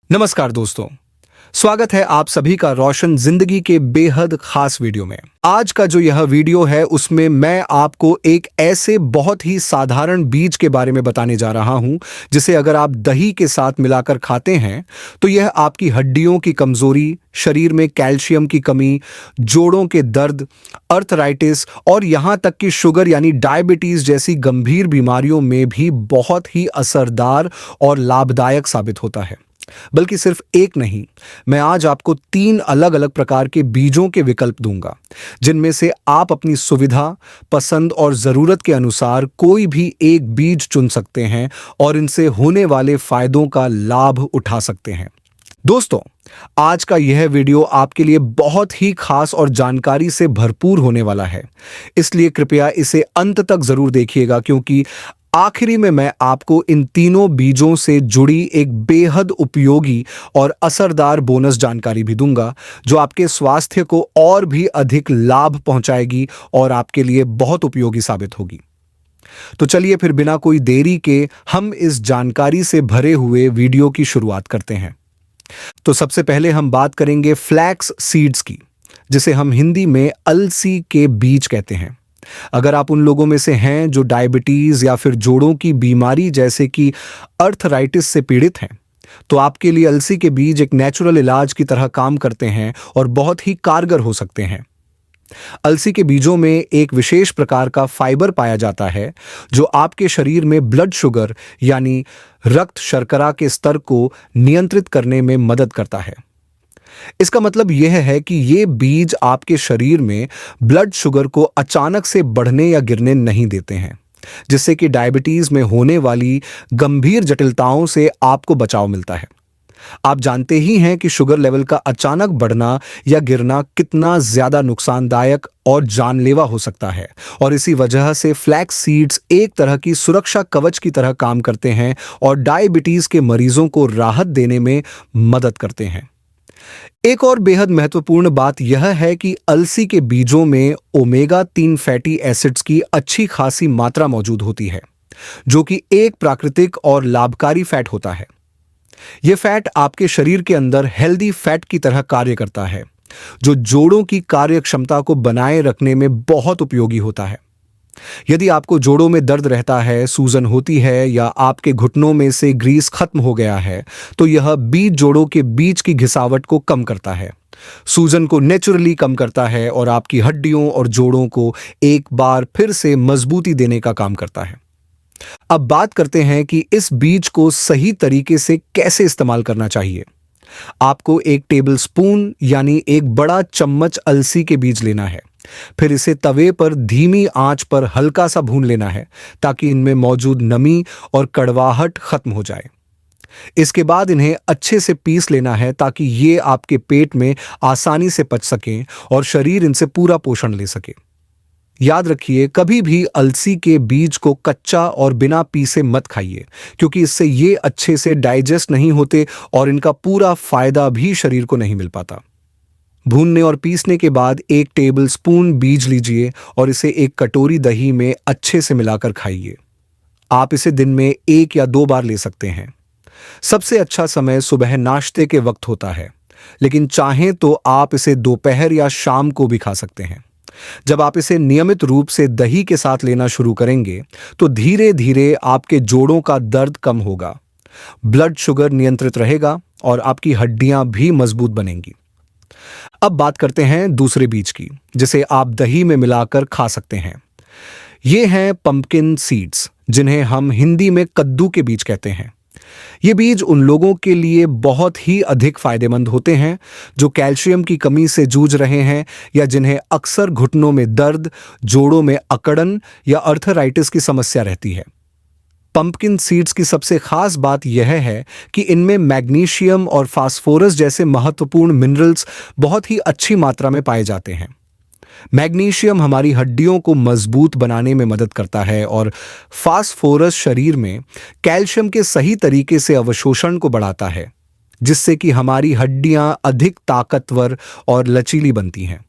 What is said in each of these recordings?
नमस्कार दोस्तों। स्वागत है आप सभी का रोशन जिंदगी के बेहद खास वीडियो में। आज का जो यह वीडियो है उसमें मैं आपको एक ऐसे बहुत ही साधारण बीज के बारे में बताने जा रहा हूं जिसे अगर आप दही के साथ मिलाकर खाते हैं तो यह आपकी हड्डियों की कमजोरी, शरीर में कैल्शियम की कमी, जोड़ों के दर्द, अर्थराइटिस और यहां तक कि शुगर यानी डायबिटीज जैसी गंभीर बीमारियों में भी बहुत ही असरदार और लाभदायक साबित होता है। बल्कि सिर्फ एक नहीं, मैं आज आपको 3 अलग-अलग प्रकार के बीजों के विकल्प दूंगा, जिनमें से आप अपनी सुविधा, पसंद और जरूरत के अनुसार कोई भी एक बीज चुन सकते हैं और इनसे होने वाले फायदों का लाभ उठा सकते हैं। दोस्तों, आज का यह वीडियो आपके लिए बहुत ही खास और जानकारी से भरपूर होने वाला है, इसलिए कृपया इसे अंत तक जरूर देखिएगा क्योंकि आखिरी में मैं आपको इन तीनों बीजों से जुड़ी एक बेहद उपयोगी और असरदार बोनस जानकारी भी दूंगा, जो आपके स्वास्थ्य को और भी अधिक लाभ पहुंचाएगी और आपके लिए बहुत उपयोगी साबित होगी। तो चलिए फिर बिना कोई देरी के हम इस जानकारी से भरे हुए वीडियो की शुरुआत करते हैं। तो सबसे पहले हम बात करेंगे फ्लैक्स सीड्स की, जिसे हम हिंदी में अलसी के बीज कहते हैं। अगर आप उन लोगों में से हैं जो डायबिटीज या फिर जोड़ों की बीमारी जैसे कि अर्थराइटिस से पीड़ित हैं, तो आपके लिए अलसी के बीज एक नेचुरल इलाज की तरह काम करते हैं और बहुत ही कारगर हो सकते हैं। अलसी के बीजों में एक विशेष प्रकार का फाइबर पाया जाता है जो आपके शरीर में ब्लड शुगर यानी रक्त शर्करा के स्तर को नियंत्रित करने में मदद करता है। इसका मतलब यह है कि ये बीज आपके शरीर में ब्लड शुगर को अचानक से बढ़ने या गिरने नहीं देते हैं, जिससे कि डायबिटीज में होने वाली गंभीर जटिलताओं से आपको बचाव मिलता है। आप जानते ही हैं कि शुगर लेवल का अचानक बढ़ना या गिरना कितना ज्यादा नुकसानदायक और जानलेवा हो सकता है, और इसी वजह से फ्लैक्स सीड्स एक तरह की सुरक्षा कवच की तरह काम करते हैं और डायबिटीज के मरीजों को राहत देने में मदद करते हैं। एक और बेहद महत्वपूर्ण बात यह है कि अलसी के बीजों में ओमेगा 3 फैटी एसिड्स की अच्छी खासी मात्रा मौजूद होती है, जो कि एक प्राकृतिक और लाभकारी फैट होता है। यह फैट आपके शरीर के अंदर हेल्दी फैट की तरह कार्य करता है, जो जोड़ों की कार्य क्षमता को बनाए रखने में बहुत उपयोगी होता है। यदि आपको जोड़ों में दर्द रहता है, सूजन होती है या आपके घुटनों में से ग्रीस खत्म हो गया है, तो यह बीज जोड़ों के बीच की घिसावट को कम करता है, सूजन को नेचुरली कम करता है और आपकी हड्डियों और जोड़ों को एक बार फिर से मजबूती देने का काम करता है। अब बात करते हैं कि इस बीज को सही तरीके से कैसे इस्तेमाल करना चाहिए। आपको एक टेबल स्पून यानी एक बड़ा चम्मच अलसी के बीज लेना है। फिर इसे तवे पर धीमी आंच पर हल्का सा भून लेना है ताकि इनमें मौजूद नमी और कड़वाहट खत्म हो जाए। इसके बाद इन्हें अच्छे से पीस लेना है ताकि ये आपके पेट में आसानी से पच सकें और शरीर इनसे पूरा पोषण ले सके। याद रखिए, कभी भी अलसी के बीज को कच्चा और बिना पीसे मत खाइए, क्योंकि इससे ये अच्छे से डाइजेस्ट नहीं होते और इनका पूरा फायदा भी शरीर को नहीं मिल पाता। भूनने और पीसने के बाद 1 टेबल स्पून बीज लीजिए और इसे एक कटोरी दही में अच्छे से मिलाकर खाइए। आप इसे दिन में 1 या 2 बार ले सकते हैं। सबसे अच्छा समय सुबह नाश्ते के वक्त होता है, लेकिन चाहें तो आप इसे दोपहर या शाम को भी खा सकते हैं। जब आप इसे नियमित रूप से दही के साथ लेना शुरू करेंगे, तो धीरे धीरे आपके जोड़ों का दर्द कम होगा, ब्लड शुगर नियंत्रित रहेगा और आपकी हड्डियां भी मजबूत बनेंगी। अब बात करते हैं दूसरे बीज की, जिसे आप दही में मिलाकर खा सकते हैं। ये हैं पंपकिन सीड्स, जिन्हें हम हिंदी में कद्दू के बीज कहते हैं। ये बीज उन लोगों के लिए बहुत ही अधिक फायदेमंद होते हैं जो कैल्शियम की कमी से जूझ रहे हैं या जिन्हें अक्सर घुटनों में दर्द, जोड़ों में अकड़न या अर्थराइटिस की समस्या रहती है। पंपकिन सीड्स की सबसे खास बात यह है कि इनमें मैग्नीशियम और फास्फोरस जैसे महत्वपूर्ण मिनरल्स बहुत ही अच्छी मात्रा में पाए जाते हैं। मैग्नीशियम हमारी हड्डियों को मजबूत बनाने में मदद करता है और फास्फोरस शरीर में कैल्शियम के सही तरीके से अवशोषण को बढ़ाता है, जिससे कि हमारी हड्डियां अधिक ताकतवर और लचीली बनती हैं।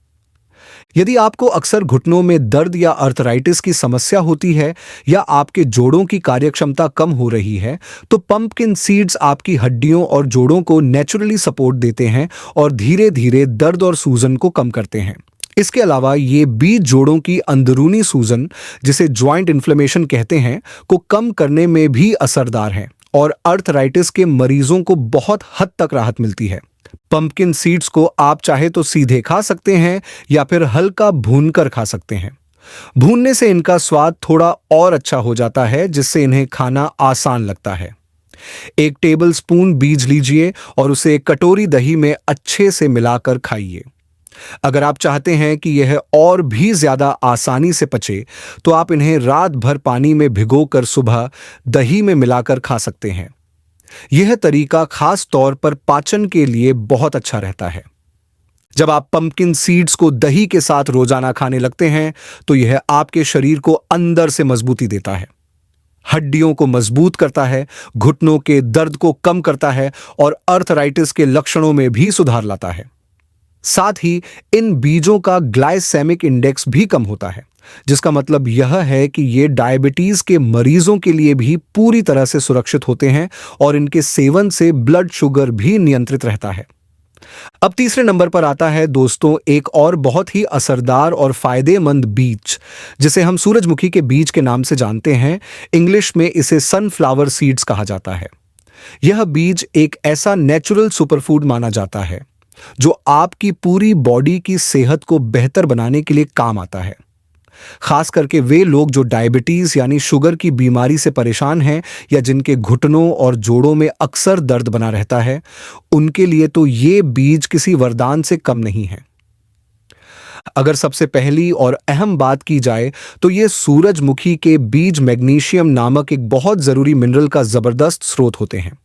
यदि आपको अक्सर घुटनों में दर्द या अर्थराइटिस की समस्या होती है या आपके जोड़ों की कार्यक्षमता कम हो रही है, तो पंपकिन सीड्स आपकी हड्डियों और जोड़ों को नेचुरली सपोर्ट देते हैं और धीरे धीरे दर्द और सूजन को कम करते हैं। इसके अलावा ये बीज जोड़ों की अंदरूनी सूजन, जिसे ज्वाइंट इन्फ्लेमेशन कहते हैं, को कम करने में भी असरदार हैं और अर्थराइटिस के मरीजों को बहुत हद तक राहत मिलती है। पंपकिन सीड्स को आप चाहे तो सीधे खा सकते हैं या फिर हल्का भूनकर खा सकते हैं। भूनने से इनका स्वाद थोड़ा और अच्छा हो जाता है, जिससे इन्हें खाना आसान लगता है। एक टेबल स्पून बीज लीजिए और उसे एक कटोरी दही में अच्छे से मिलाकर खाइए। अगर आप चाहते हैं कि यह और भी ज्यादा आसानी से पचे, तो आप इन्हें रात भर पानी में भिगोकर सुबह दही में मिलाकर खा सकते हैं। यह तरीका खास तौर पर पाचन के लिए बहुत अच्छा रहता है। जब आप पंपकिन सीड्स को दही के साथ रोजाना खाने लगते हैं, तो यह आपके शरीर को अंदर से मजबूती देता है, हड्डियों को मजबूत करता है, घुटनों के दर्द को कम करता है और अर्थराइटिस के लक्षणों में भी सुधार लाता है। साथ ही इन बीजों का ग्लाइसेमिक इंडेक्स भी कम होता है, जिसका मतलब यह है कि ये डायबिटीज के मरीजों के लिए भी पूरी तरह से सुरक्षित होते हैं और इनके सेवन से ब्लड शुगर भी नियंत्रित रहता है। अब तीसरे नंबर पर आता है दोस्तों एक और बहुत ही असरदार और फायदेमंद बीज, जिसे हम सूरजमुखी के बीज के नाम से जानते हैं। इंग्लिश में इसे सनफ्लावर सीड्स कहा जाता है। यह बीज एक ऐसा नेचुरल सुपरफूड माना जाता है जो आपकी पूरी बॉडी की सेहत को बेहतर बनाने के लिए काम आता है। खास करके वे लोग जो डायबिटीज यानी शुगर की बीमारी से परेशान हैं या जिनके घुटनों और जोड़ों में अक्सर दर्द बना रहता है, उनके लिए तो ये बीज किसी वरदान से कम नहीं है। अगर सबसे पहली और अहम बात की जाए, तो ये सूरजमुखी के बीज मैग्नीशियम नामक एक बहुत जरूरी मिनरल का जबरदस्त स्रोत होते हैं।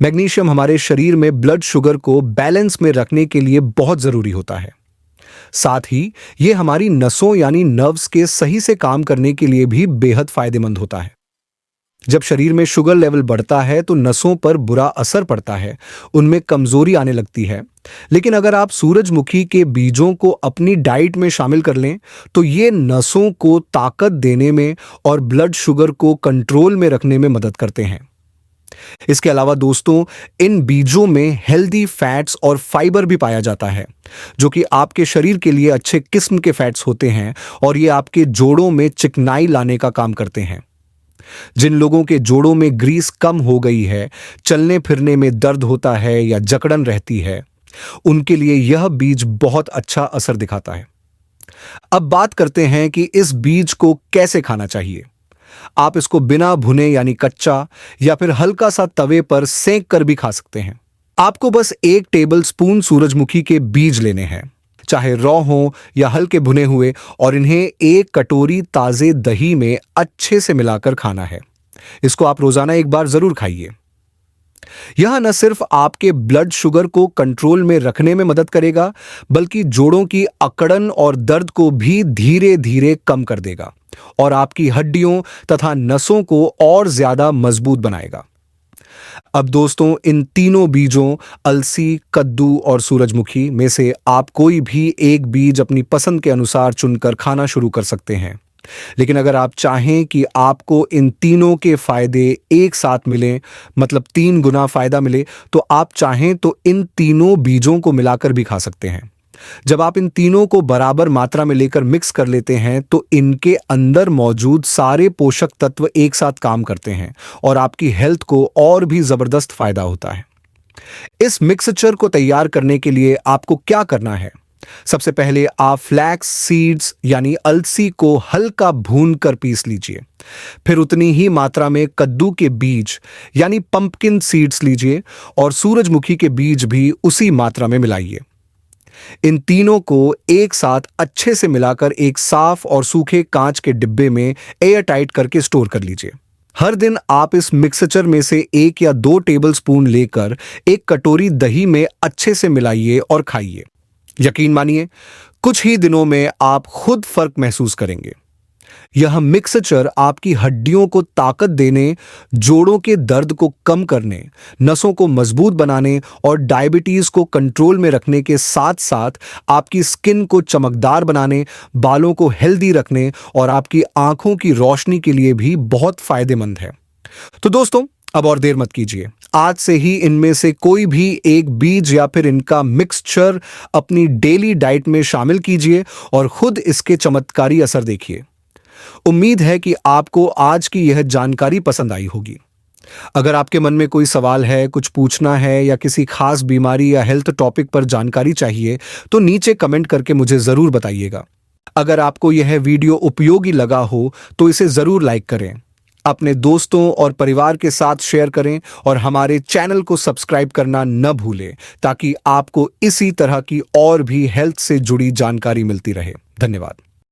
मैग्नीशियम हमारे शरीर में ब्लड शुगर को बैलेंस में रखने के लिए बहुत जरूरी होता है। साथ ही ये हमारी नसों यानी नर्व्स के सही से काम करने के लिए भी बेहद फायदेमंद होता है। जब शरीर में शुगर लेवल बढ़ता है तो नसों पर बुरा असर पड़ता है, उनमें कमजोरी आने लगती है। लेकिन अगर आप सूरजमुखी के बीजों को अपनी डाइट में शामिल कर लें, तो ये नसों को ताकत देने में और ब्लड शुगर को कंट्रोल में रखने में मदद करते हैं। इसके अलावा दोस्तों, इन बीजों में हेल्दी फैट्स और फाइबर भी पाया जाता है, जो कि आपके शरीर के लिए अच्छे किस्म के फैट्स होते हैं और ये आपके जोड़ों में चिकनाई लाने का काम करते हैं। जिन लोगों के जोड़ों में ग्रीस कम हो गई है, चलने फिरने में दर्द होता है या जकड़न रहती है, उनके लिए यह बीज बहुत अच्छा असर दिखाता है। अब बात करते हैं कि इस बीज को कैसे खाना चाहिए। आप इसको बिना भुने यानी कच्चा या फिर हल्का सा तवे पर सेंक कर भी खा सकते हैं। आपको बस 1 टेबल स्पून सूरजमुखी के बीज लेने हैं, चाहे रॉ हो या हल्के भुने हुए, और इन्हें 1 कटोरी ताजे दही में अच्छे से मिलाकर खाना है। इसको आप रोजाना एक बार जरूर खाइए। यह न सिर्फ आपके ब्लड शुगर को कंट्रोल में रखने में मदद करेगा, बल्कि जोड़ों की अकड़न और दर्द को भी धीरे धीरे कम कर देगा और आपकी हड्डियों तथा नसों को और ज्यादा मजबूत बनाएगा। अब दोस्तों, इन तीनों बीजों अलसी, कद्दू और सूरजमुखी में से आप कोई भी एक बीज अपनी पसंद के अनुसार चुनकर खाना शुरू कर सकते हैं। लेकिन अगर आप चाहें कि आपको इन तीनों के फायदे एक साथ मिलें, मतलब 3 गुना फायदा मिले, तो आप चाहें तो इन तीनों बीजों को मिलाकर भी खा सकते हैं। जब आप इन तीनों को बराबर मात्रा में लेकर मिक्स कर लेते हैं, तो इनके अंदर मौजूद सारे पोषक तत्व एक साथ काम करते हैं और आपकी हेल्थ को और भी जबरदस्त फायदा होता है। इस मिक्सचर को तैयार करने के लिए आपको क्या करना है? सबसे पहले आप फ्लैक्स सीड्स यानी अलसी को हल्का भूनकर पीस लीजिए। फिर उतनी ही मात्रा में कद्दू के बीज यानी पंपकिन सीड्स लीजिए और सूरजमुखी के बीज भी उसी मात्रा में मिलाइए। इन तीनों को एक साथ अच्छे से मिलाकर एक साफ और सूखे कांच के डिब्बे में एयर टाइट करके स्टोर कर लीजिए। हर दिन आप इस मिक्सचर में से 1 या 2 टेबल स्पून लेकर एक कटोरी दही में अच्छे से मिलाइए और खाइए। यकीन मानिए, कुछ ही दिनों में आप खुद फर्क महसूस करेंगे। यह मिक्सचर आपकी हड्डियों को ताकत देने, जोड़ों के दर्द को कम करने, नसों को मजबूत बनाने और डायबिटीज को कंट्रोल में रखने के साथ साथ आपकी स्किन को चमकदार बनाने, बालों को हेल्दी रखने और आपकी आंखों की रोशनी के लिए भी बहुत फायदेमंद है। तो दोस्तों, अब और देर मत कीजिए, आज से ही इनमें से कोई भी एक बीज या फिर इनका मिक्सचर अपनी डेली डाइट में शामिल कीजिए और खुद इसके चमत्कारी असर देखिए। उम्मीद है कि आपको आज की यह जानकारी पसंद आई होगी। अगर आपके मन में कोई सवाल है, कुछ पूछना है या किसी खास बीमारी या हेल्थ टॉपिक पर जानकारी चाहिए, तो नीचे कमेंट करके मुझे जरूर बताइएगा। अगर आपको यह वीडियो उपयोगी लगा हो तो इसे जरूर लाइक करें, अपने दोस्तों और परिवार के साथ शेयर करें और हमारे चैनल को सब्सक्राइब करना न भूलें ताकि आपको इसी तरह की और भी हेल्थ से जुड़ी जानकारी मिलती रहे। धन्यवाद।